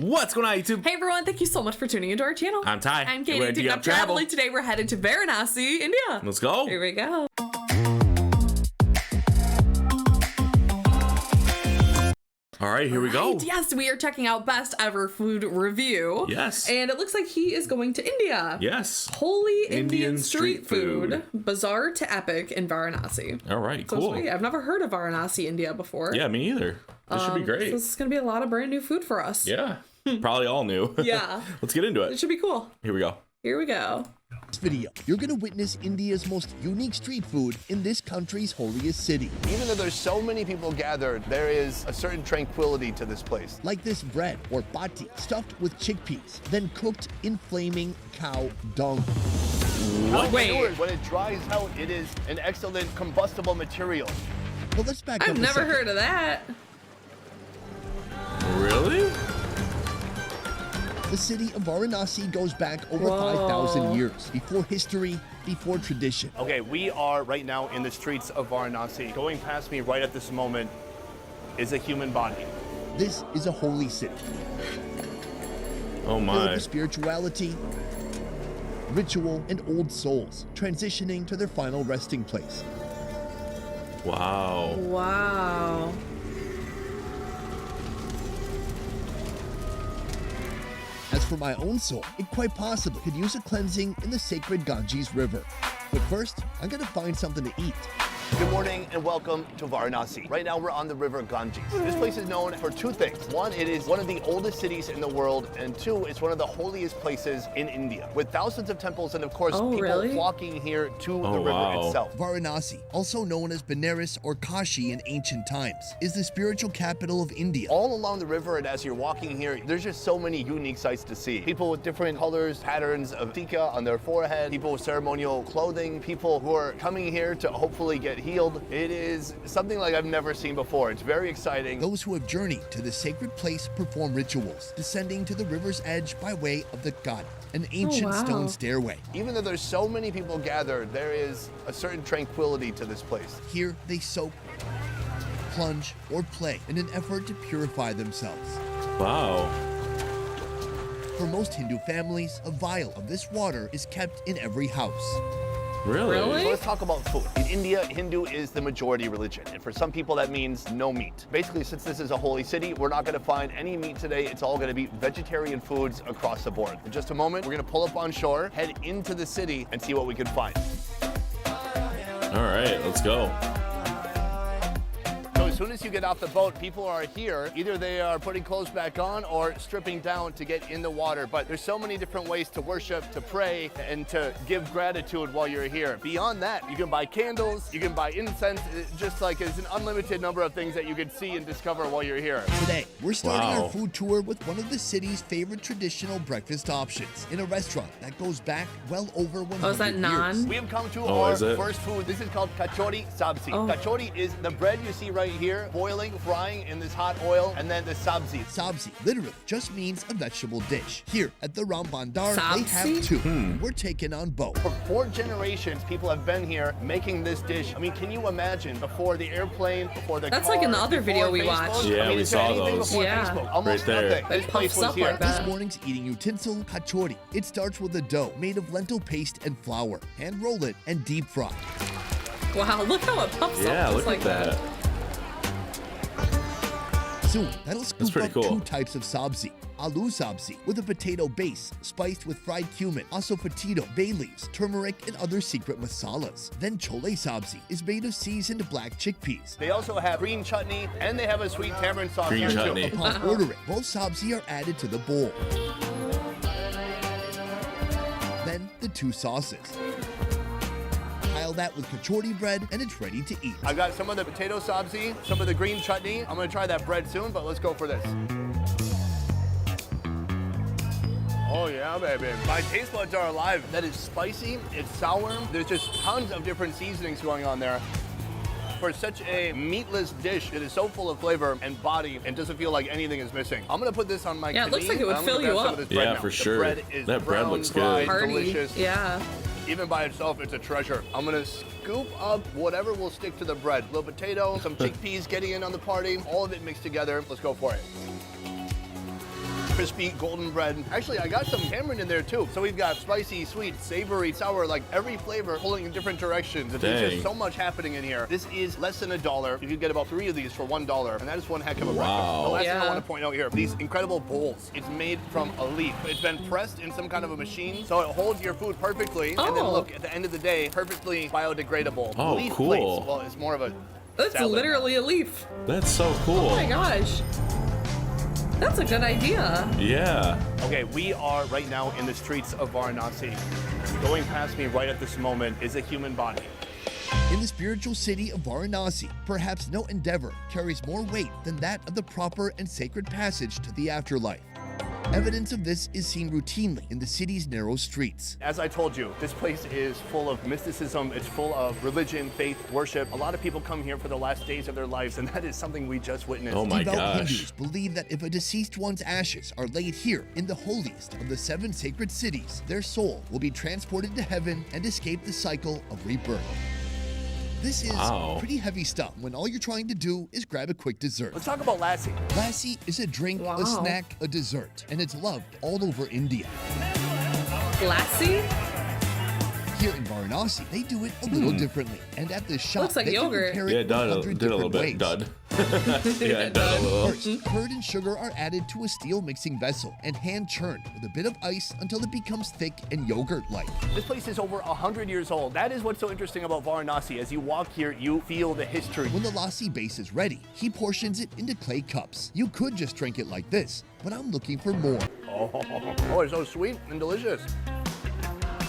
What's going on, YouTube? Hey everyone, thank you so much for tuning into our channel. I'm Ty. I'm Katie. We're Taking up travel. Today we're headed to Varanasi, India. Let's go. Here we go. All right, here we go. Yes, we are checking out best ever food review. Yes. And it looks like he is going to India. Yes. Holy Indian Indian street street food. Bizarre to epic in Varanasi. All right, So cool. sweet. I've never heard of Varanasi, India before. Yeah, me either. This should be great. So this is going to be a lot of brand new food for us. Yeah, probably all new. Yeah. Let's get into It it. should be cool. Here we go. Here we go. This video, you're gonna witness India's most unique street food in this country's holiest city. Even though there's so many people gathered, there is a certain tranquility to this place. Like this bread, or bati, stuffed with chickpeas, then cooked in flaming cow dung. Wait. When it dries out, it is an excellent combustible material. Well, let's back up I've a never second. heard of that. Really? The city of Varanasi goes back over Whoa. 5,000 years. Before history, before tradition. Okay, we are right now in the streets of Varanasi. Going past me right at this moment is a human body. This is a holy city, Oh filled my. with spirituality, ritual, and old souls, transitioning to their final resting place. Wow. Wow. As for my own soul, it quite possibly could use a cleansing in the sacred Ganges River. But first, I'm gonna find something to eat. Good morning and welcome to Varanasi. Right now we're on the river Ganges. This place is known for two things. One, it is one of the oldest cities in the world, and two, it's one of the holiest places in India, with thousands of temples and of course Oh, people really? flocking here to the river wow. itself. Varanasi, also known as Benares or Kashi in ancient times, is the spiritual capital of India. All along the river and as you're walking here, there's just so many unique sights to see. People with different colors, patterns of tika on their forehead, people with ceremonial clothing, people who are coming here to hopefully get healed. It is something like I've never seen before. It's very exciting. Those who have journeyed to the sacred place perform rituals, descending to the river's edge by way of the Ghat, an ancient wow. stone stairway. Even though there's so many people gathered, there is a certain tranquility to this place. Here they soak, plunge, or play in an effort to purify themselves. Wow. For most Hindu families, a vial of this water is kept in every house. Really? Really? So let's talk about food. In India, Hindu is the majority religion, and for some people that means no meat. Basically, since this is a holy city, we're not gonna find any meat today. It's all gonna be vegetarian foods across the board. In just a moment, we're gonna pull up on shore, head into the city, and see what we can find. All right, let's go. So as soon as you get off the boat, people are here. Either they are putting clothes back on or stripping down to get in the water. But there's so many different ways to worship, to pray, and to give gratitude while you're here. Beyond that, you can buy candles, you can buy incense. Just like there's an unlimited number of things that you can see and discover while you're here. Today, we're starting Wow. our food tour with one of the city's favorite traditional breakfast options in a restaurant that goes back well over 100 Oh, is that years. naan? We have come to Oh, our is it? first food. This is called Kachori sabzi. Oh. Kachori is the bread you see right here, boiling, frying in this hot oil, and then the sabzi. Sabzi literally just means a vegetable dish. Here at the Ram Bandar, they Sabzi? have two. and We're taking on both. For 4 generations, people have been here making this dish. I mean, can you imagine before the airplane, before the That's car, like in the other before video we Facebook? watched. Yeah, I mean, we is there saw anything those. before Yeah. Facebook? Almost Right there. nothing. It This place puffs was up here. like that. This morning's eating utensil, kachori. It starts with a dough made of lentil paste and flour. Hand roll it and deep fry. Wow, look how it puffs up Yeah, just look like at that. Soon, that'll scoop pretty up cool. 2 types of sabzi. Aloo sabzi, with a potato base, spiced with fried cumin, asafetida, bay leaves, turmeric, and other secret masalas. Then chole sabzi is made of seasoned black chickpeas. They also have green chutney, and they have a sweet tamarind sauce Green here, too. chutney. Upon ordering, both sabzi are added to the bowl. Then the 2 sauces. Pile that with kachori bread and it's ready to eat. I've got some of the potato sabzi, some of the green chutney. I'm gonna try that bread soon, but let's go for this. Oh yeah, baby. My taste buds are alive. That is spicy, it's sour. There's just tons of different seasonings going on there. For such a meatless dish, it is so full of flavor and body and doesn't feel like anything is missing. I'm gonna put this on my Yeah, it looks like it would and I'm gonna fill you grab some up. of this bread Yeah, now. for The sure. bread is That bread brown, looks fried, good. Party. delicious. Yeah. Even by itself, it's a treasure. I'm gonna scoop up whatever will stick to the bread. Little potato, some chickpeas getting in on the party, all of it mixed together. Let's go for it. crispy golden bread. Actually, I got some tamarind in there too. So we've got spicy, sweet, savory, sour, like every flavor pulling in different directions. There's just so much happening in here. This is less than $1. You can get about 3 of these for $1, and that is one heck of a breakfast. The last thing I want to point out here, these incredible bowls. It's made from a leaf. It's been pressed in some kind of a machine, so it holds your food perfectly. And then look, at the end of the day, perfectly biodegradable. Oh, leaf cool. plates. Well, it's more of a That's salad. literally a leaf. That's so cool. Oh my gosh. That's a good idea. Yeah. Okay, we are right now in the streets of Varanasi. Going past me right at this moment is a human body. In the spiritual city of Varanasi, perhaps no endeavor carries more weight than that of the proper and sacred passage to the afterlife. Evidence of this is seen routinely in the city's narrow streets. As I told you, this place is full of mysticism. It's full of religion, faith, worship. A lot of people come here for the last days of their lives, and that is something we just witnessed. Oh my Devout gosh. Hindus believe that if a deceased one's ashes are laid here in the holiest of the 7 sacred cities, their soul will be transported to heaven and escape the cycle of rebirth. This is pretty heavy stuff when all you're trying to do is grab a quick dessert. Let's talk about Lassi. Lassi is a drink, a snack, a dessert, and it's loved all over India. Lassi? Here in Varanasi, they do it a little differently, and at this shop, Looks like they can yogurt. prepare Yeah, it it did 100 a little different bit. ways. Dud. Yeah, it did a little. First, curd and sugar are added to a steel mixing vessel and hand churned with a bit of ice until it becomes thick and yogurt-like. This place is over 100 years old. That is what's so interesting about Varanasi. As you walk here, you feel the history. When the lassi base is ready, he portions it into clay cups. You could just drink it like this, but I'm looking for more. Oh, it's so sweet and delicious.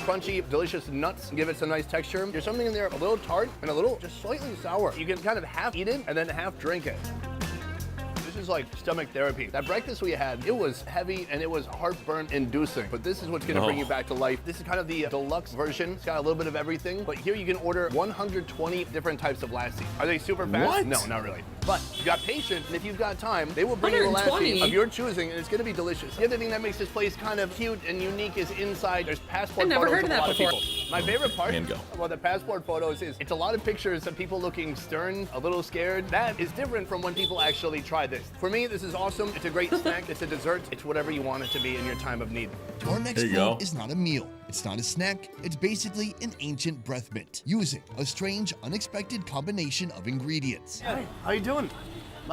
Crunchy, delicious nuts give it some nice texture. There's something in there a little tart and a little just slightly sour. You can kind of half eat it and then half drink it. This is like stomach therapy. That breakfast we had, it was heavy and it was heartburn inducing, but this is what's gonna bring you back to life. This is kind of the deluxe version. It's got a little bit of everything, but here you can order 120 different types of lassi. Are they super fast? What? No, not really. But if you got patience and if you've got time, they will bring you a lassi 120? of your choosing and it's gonna be delicious. The other thing that makes this place kind of cute and unique is inside there's passport I've never photos heard of a that lot before. of people. My favorite part And go. about the passport photos is it's a lot of pictures of people looking stern, a little scared. That is different from when people actually try this. For me, this is awesome. It's a great snack. It's a dessert. It's whatever you want it to be in your time of need. Our next There you food go. is not a meal. It's not a snack. It's basically an ancient breath mint using a strange, unexpected combination of ingredients. Hey, how you doing?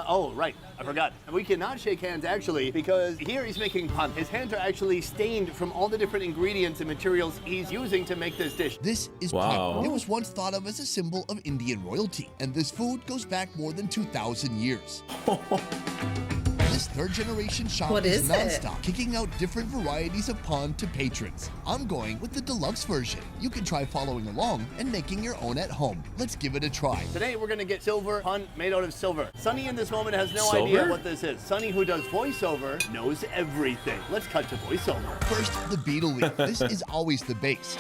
Oh, right, I forgot. We cannot shake hands actually because here he's making pan. His hands are actually stained from all the different ingredients and materials he's using to make this dish. This is Wow. pan. It was once thought of as a symbol of Indian royalty, and this food goes back more than 2,000 years. This third-generation shop What is is it? nonstop, kicking out different varieties of pan to patrons. I'm going with the deluxe version. You can try following along and making your own at home. Let's give it a try. Today we're gonna get silver pan made out of silver. Sunny in this moment has no Silver? idea what this is. Sunny, who does voiceover, knows everything. Let's cut to voiceover. First, the betel leaf. This is always the base.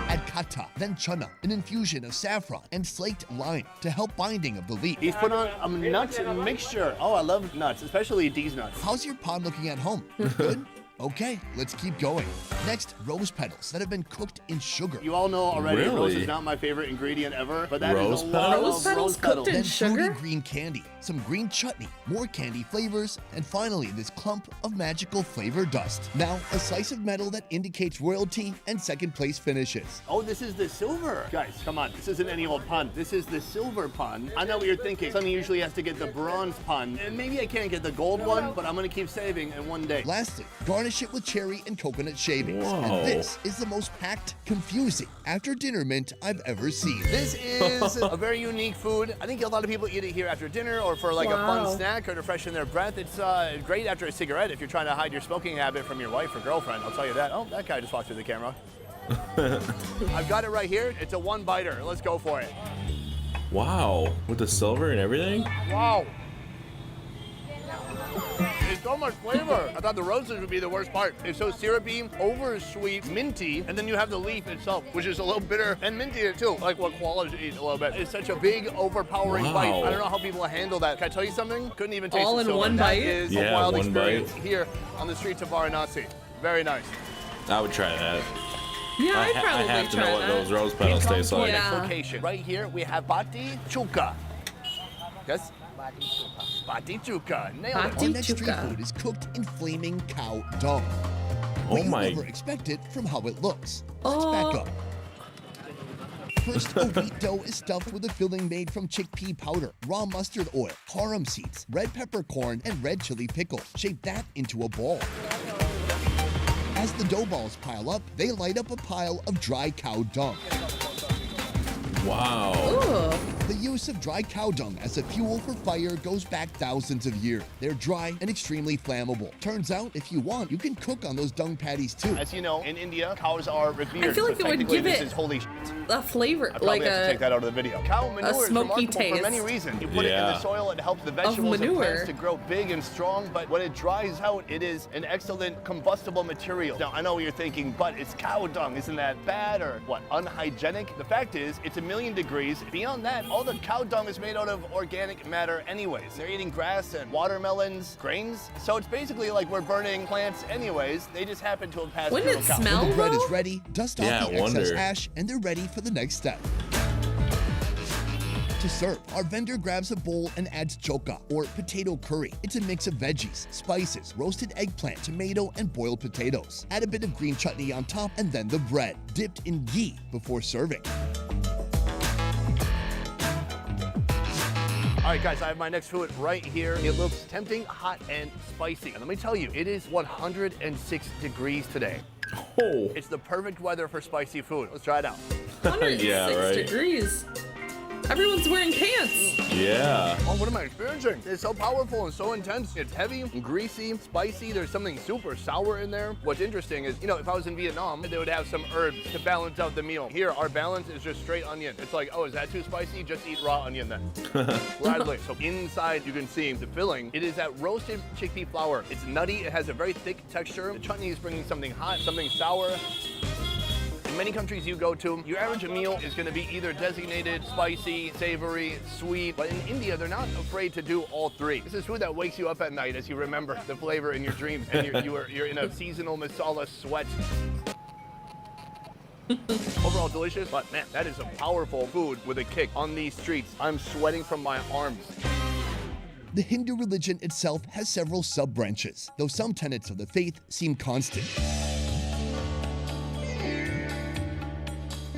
Add kata, then chana, an infusion of saffron and flaked lime to help binding of the leaf. He's put on a nut mixture. Oh, I love nuts, especially these nuts. How's your pan looking at home? Good? Okay, let's keep going. Next, rose petals that have been cooked in sugar. You all know already, rose Really? is not my favorite ingredient ever, but that Rose is a lot petals? Rose of petals rose cooked petals. in Then sugar? fruity green candy, some green chutney, more candy flavors, and finally this clump of magical flavor dust. Now, a slice of metal that indicates royalty and second place finishes. Oh, this is the silver. Guys, come on. This isn't any old pun. This is the silver pun. I know what you're thinking. Sonny usually has to get the bronze pun. And maybe I can't get the gold one, but I'm going to keep saving in one day. Lastly, garnish it with cherry and coconut shavings. Whoa. And this is the most packed, confusing after dinner mint I've ever seen. This is a very unique food. I think a lot of people eat it here after dinner or for like a fun Wow. snack or to freshen their breath. It's great after a cigarette if you're trying to hide your smoking habit from your wife or girlfriend. I'll tell you that. Oh, that guy just walked through the camera. I've got it right here. It's a one-biter. Let's go for it. Wow. With the silver and everything? Wow. It's so much flavor. I thought the roses would be the worst part. It's so syrupy, over sweet, minty, and then you have the leaf itself, which is a little bitter and minty in it too, like what koalas eat a little bit. It's such a big, overpowering Wow. bite. I don't know how people handle that. Can I tell you something? Couldn't even taste All the in silver. one That bite? is a Yeah, wild one experience bite. here on the streets of Varanasi. Very nice. I would try that. Yeah, I'd I probably have to try know what that. those rose petals Come taste to our like. next Yeah. location. Right here, we have Bati Chuka. Yes? Bati chuka. Bati chuka. Nailed it. Bati Our next street chuka. food is cooked in flaming cow dung. Oh But you my. never expect it from how it looks. Let's back up. First, a wheat dough is stuffed with a filling made from chickpea powder, raw mustard oil, harum seeds, red peppercorn, and red chili pickle. Shape that into a ball. As the dough balls pile up, they light up a pile of dry cow dung. Wow. Ooh. The use of dry cow dung as a fuel for fire goes back thousands of years. They're dry and extremely flammable. Turns out, if you want, you can cook on those dung patties too. As you know, in India, cows are revered. I feel like so it would technically give this it is holy shit. A flavor, I probably like have to take that out of the video. Cow manure is smoky remarkable for taste. many reasons. You put it in Yeah. the soil, it helps the vegetables and manure. plants to grow big and strong, but when it dries out, it is an excellent combustible material. Now, I know what you're thinking, but it's cow dung. Isn't that bad or what, unhygienic? The fact is, it's 1,000,000 degrees. Beyond that, all the cow dung is made out of organic matter anyways. They're eating grass and watermelons, grains. So it's basically like we're burning plants anyways. They just happen to have passed Wouldn't through it a cow. smell? When the bread is though? ready, dust off Yeah, the I excess wonder. ash and they're ready for the next step. To serve, our vendor grabs a bowl and adds choka, or potato curry. It's a mix of veggies, spices, roasted eggplant, tomato, and boiled potatoes. Add a bit of green chutney on top and then the bread, dipped in ghee before serving. All right, guys, I have my next food right here. It looks tempting, hot, and spicy. And let me tell you, it is 106 degrees today. Oh. It's the perfect weather for spicy food. Let's try it out. 106 Yeah, right. degrees. Everyone's wearing pants. Yeah. Oh, what am I experiencing? It's so powerful and so intense. It's heavy and greasy, spicy. There's something super sour in there. What's interesting is, you know, if I was in Vietnam, they would have some herbs to balance out the meal. Here, our balance is just straight onion. It's like, oh, is that too spicy? Just eat raw onion then. Gladly. So inside, you can see the filling. It is that roasted chickpea flour. It's nutty. It has a very thick texture. The chutney is bringing something hot, something sour. In many countries you go to, your average meal is going to be either designated spicy, savory, sweet. But in India, they're not afraid to do all three. This is food that wakes you up at night as you remember the flavor in your dreams, and you're in a seasonal masala sweat. Overall delicious, but man, that is a powerful food with a kick on these streets. I'm sweating from my arms. The Hindu religion itself has several sub-branches, though some tenets of the faith seem constant.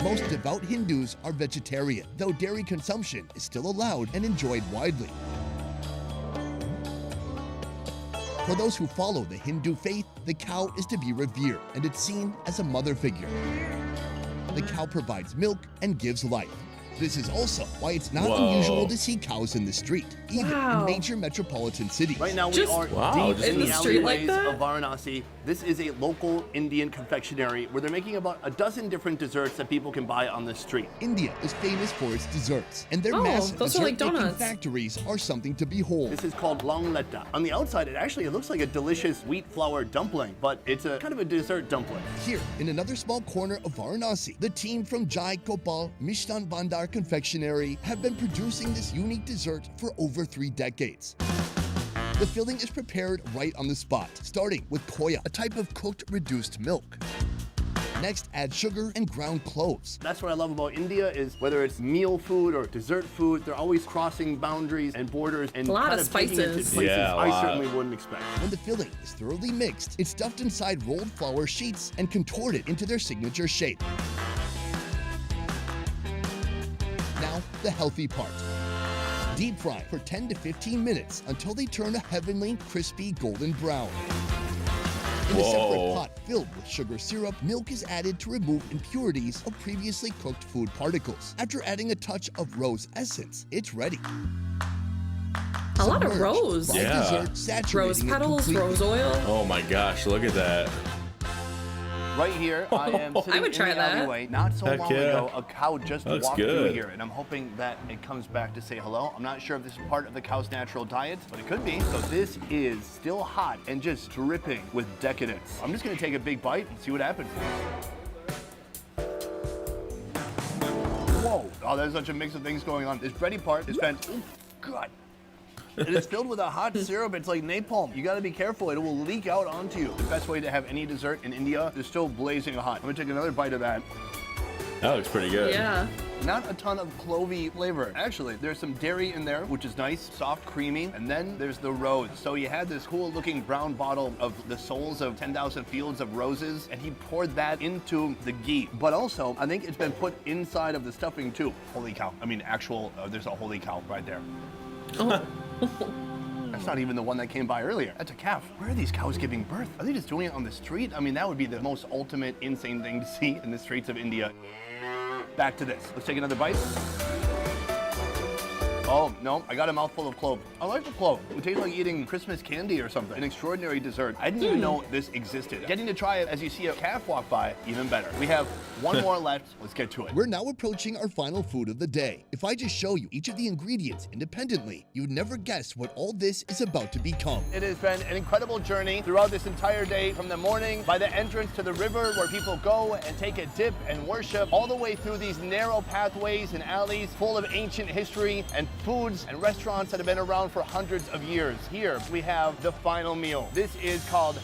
Most devout Hindus are vegetarian, though dairy consumption is still allowed and enjoyed widely. For those who follow the Hindu faith, the cow is to be revered, and it's seen as a mother figure. The cow provides milk and gives life. This is also why it's not Whoa. unusual to see cows in the street, even Wow. in major metropolitan cities. Right now we Just are Wow, deep just in in the the street like alleyways that? of Varanasi. This is a local Indian confectionery where they're making about a dozen different desserts that people can buy on the street. India is famous for its desserts, and their Oh, massive those are like dessert-making donuts. factories are something to behold. This is called long letta. On the outside, it looks like a delicious wheat flour dumpling, but it's a kind of a dessert dumpling. Here, in another small corner of Varanasi, the team from Jai Gopal Mishtan Bhandar Confectionery have been producing this unique dessert for over 3 decades. The filling is prepared right on the spot, starting with koya, a type of cooked reduced milk. Next, add sugar and ground cloves. That's what I love about India is whether it's meal food or dessert food, they're always crossing boundaries and borders and A lot kind of taking it to spices. places Yeah, a I lot. certainly wouldn't expect. When the filling is thoroughly mixed, it's stuffed inside rolled flour sheets and contorted into their signature shape. Now, the healthy part. Deep fry for 10 to 15 minutes until they turn a heavenly, crispy golden brown. In a separate Whoa. pot filled with sugar syrup, milk is added to remove impurities of previously cooked food particles. After adding a touch of rose essence, it's ready. A lot of Submerged, rose. fried Yeah. dessert saturating Rose it petals, completely. rose oil. Oh my gosh, look at that. Right here, I am sitting I would try in the that. alleyway. Not so Heck long yeah. ago, a cow just Looks walked through good. here, and I'm hoping that it comes back to say hello. I'm not sure if this is part of the cow's natural diet, but it could be. So this is still hot and just dripping with decadence. I'm just gonna take a big bite and see what happens. Whoa! Oh, there's such a mix of things going on. This bready part is fantastic. Oh, God. It is filled with a hot syrup. It's like napalm. You gotta be careful. It will leak out onto you. The best way to have any dessert in India is still blazing hot. I'm gonna take another bite of that. That looks pretty good. Yeah. Not a ton of clovey flavor. Actually, there's some dairy in there, which is nice, soft, creamy. And then there's the rose. So you had this cool looking brown bottle of the souls of 10,000 fields of roses, and he poured that into the ghee. But also, I think it's been put inside of the stuffing too. Holy cow. I mean, there's a holy cow right there. Oh. That's not even the one that came by earlier. That's a calf. Where are these cows giving birth? Are they just doing it on the street? I mean, that would be the most ultimate insane thing to see in the streets of India. Back to this. Let's take another bite. Oh, no, I got a mouthful of clove. I like the clove. It tastes like eating Christmas candy or something. An extraordinary dessert. I didn't even know this existed. Getting to try it as you see a calf walk by, even better. We have one more left. Let's get to it. We're now approaching our final food of the day. If I just show you each of the ingredients independently, you'd never guess what all this is about to become. It has been an incredible journey throughout this entire day, from the morning by the entrance to the river where people go and take a dip and worship, all the way through these narrow pathways and alleys full of ancient history and foods and restaurants that have been around for hundreds of years. Here we have the final meal. This is called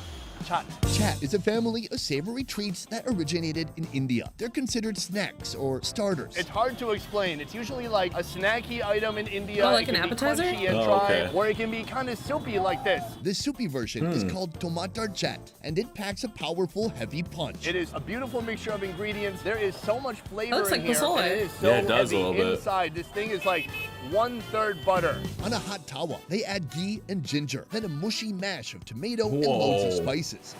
Chat is a family of savory treats that originated in India. They're considered snacks or starters. It's hard to explain. It's usually like a snacky item in India. Oh, like it an can be appetizer? crunchy and dry, or it can be kind of soupy like this. The soupy version is called tomatar chat, and it packs a powerful, heavy punch. It is a beautiful mixture of ingredients. There is so much flavor That looks in like here. pozole. And it is so Yeah, it does a heavy little bit. inside. This thing is like 1/3 butter. On a hot tawa, they add ghee and ginger, then a mushy mash of tomato and loads of Whoa. spices.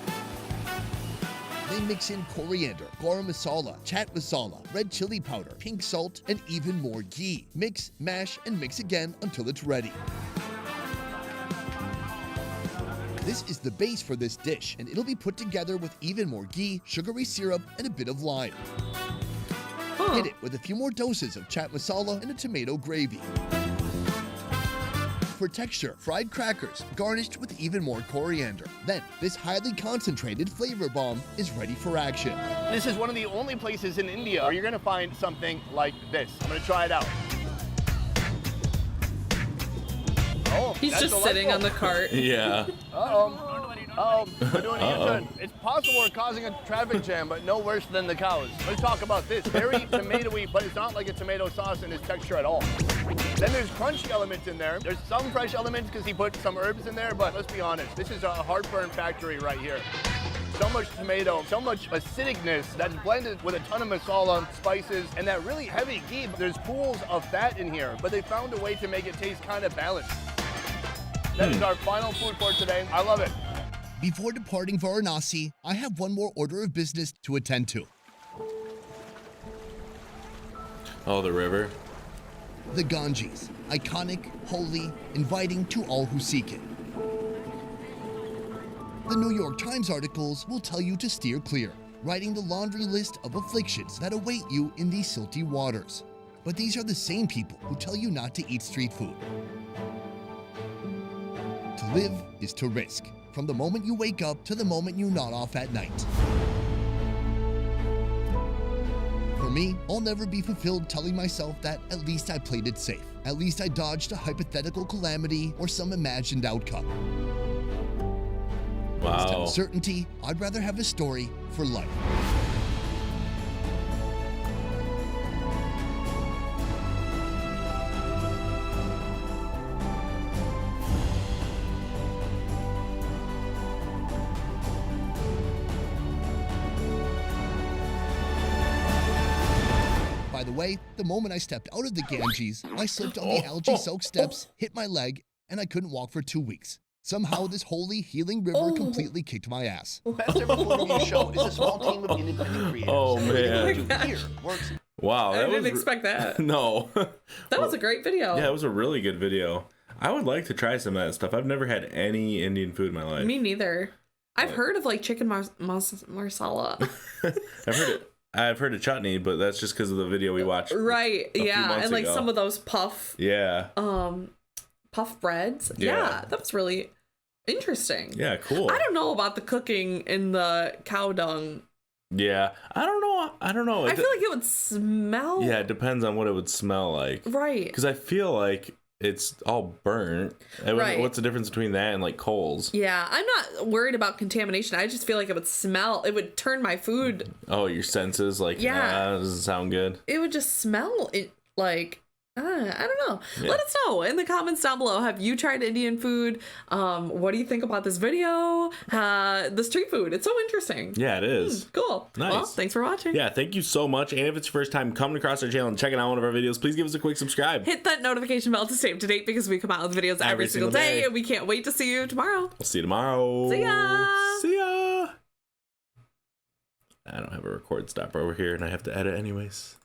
They mix in coriander, garam masala, chat masala, red chili powder, pink salt, and even more ghee. Mix, mash, and mix again until it's ready. This is the base for this dish, and it'll be put together with even more ghee, sugary syrup, and a bit of lime. Huh. Hit it with a few more doses of chat masala and a tomato gravy. For texture, fried crackers, garnished with even more coriander. Then, this highly concentrated flavor bomb is ready for action. This is one of the only places in India where you're gonna find something like this. I'm gonna try it out. Oh, He's that's just sitting on the delightful. cart. Yeah. We're doing a U-turn. It's possible we're causing a traffic jam, but no worse than the cows. Let's talk about this. Very tomatoey, but it's not like a tomato sauce in its texture at all. Then there's crunchy elements in there. There's some fresh elements because he put some herbs in there, but let's be honest, this is a heartburn factory right here. So much tomato, so much acidicness that's blended with a ton of masala, spices, and that really heavy ghee. There's pools of fat in here, but they found a way to make it taste kind of balanced. That is our final food for today. I love it. Before departing Varanasi, I have one more order of business to attend to. Oh, the river. The Ganges, iconic, holy, inviting to all who seek it. The New York Times articles will tell you to steer clear, writing the laundry list of afflictions that await you in these silty waters. But these are the same people who tell you not to eat street food. To live is to risk, from the moment you wake up to the moment you nod off at night. For me, I'll never be fulfilled telling myself that at least I played it safe. At least I dodged a hypothetical calamity or some imagined outcome. Instead Wow. of certainty, I'd rather have a story for life. By the way, the moment I stepped out of the Ganges, I slipped on the algae-soaked steps, hit my leg, and I couldn't walk for 2 weeks. Somehow, this holy, healing river completely kicked my ass. Best Ever Food Review Show is a small team of independent creators. Oh, Everything man. we do here works. Wow. I That didn't was expect that. No. That was a great video. Yeah, it was a really good video. I would like to try some of that stuff. I've never had any Indian food in my life. Me neither. I've heard of like chicken marsala. I've heard of chutney, but that's just because of the video we watched. Right. few Yeah. months And like ago. some of those puff breads. Yeah. That was really interesting. Yeah, cool. I don't know about the cooking in the cow dung. Yeah, I don't know. I feel like it would smell. Yeah, it depends on what it would smell like. Right. Because I feel like it's all burnt. Right. What's the difference between that and like coals? Yeah, I'm not worried about contamination. I just feel like it would smell. It would turn my food. Oh, your senses, like, Yeah. doesn't sound good. It would just smell it like. I don't know. Yeah. Let us know in the comments down below. Have you tried Indian food? What do you think about this video? The street food. It's so interesting. Yeah, it is. Cool. Nice. Well, thanks for watching. Yeah, thank you so much. And if it's your first time coming across our channel and checking out one of our videos, please give us a quick subscribe. Hit that notification bell to stay up to date because we come out with videos every single day, and we can't wait to see you tomorrow. We'll see you tomorrow. See ya. See ya. I don't have a record stopper over here, and I have to edit anyways.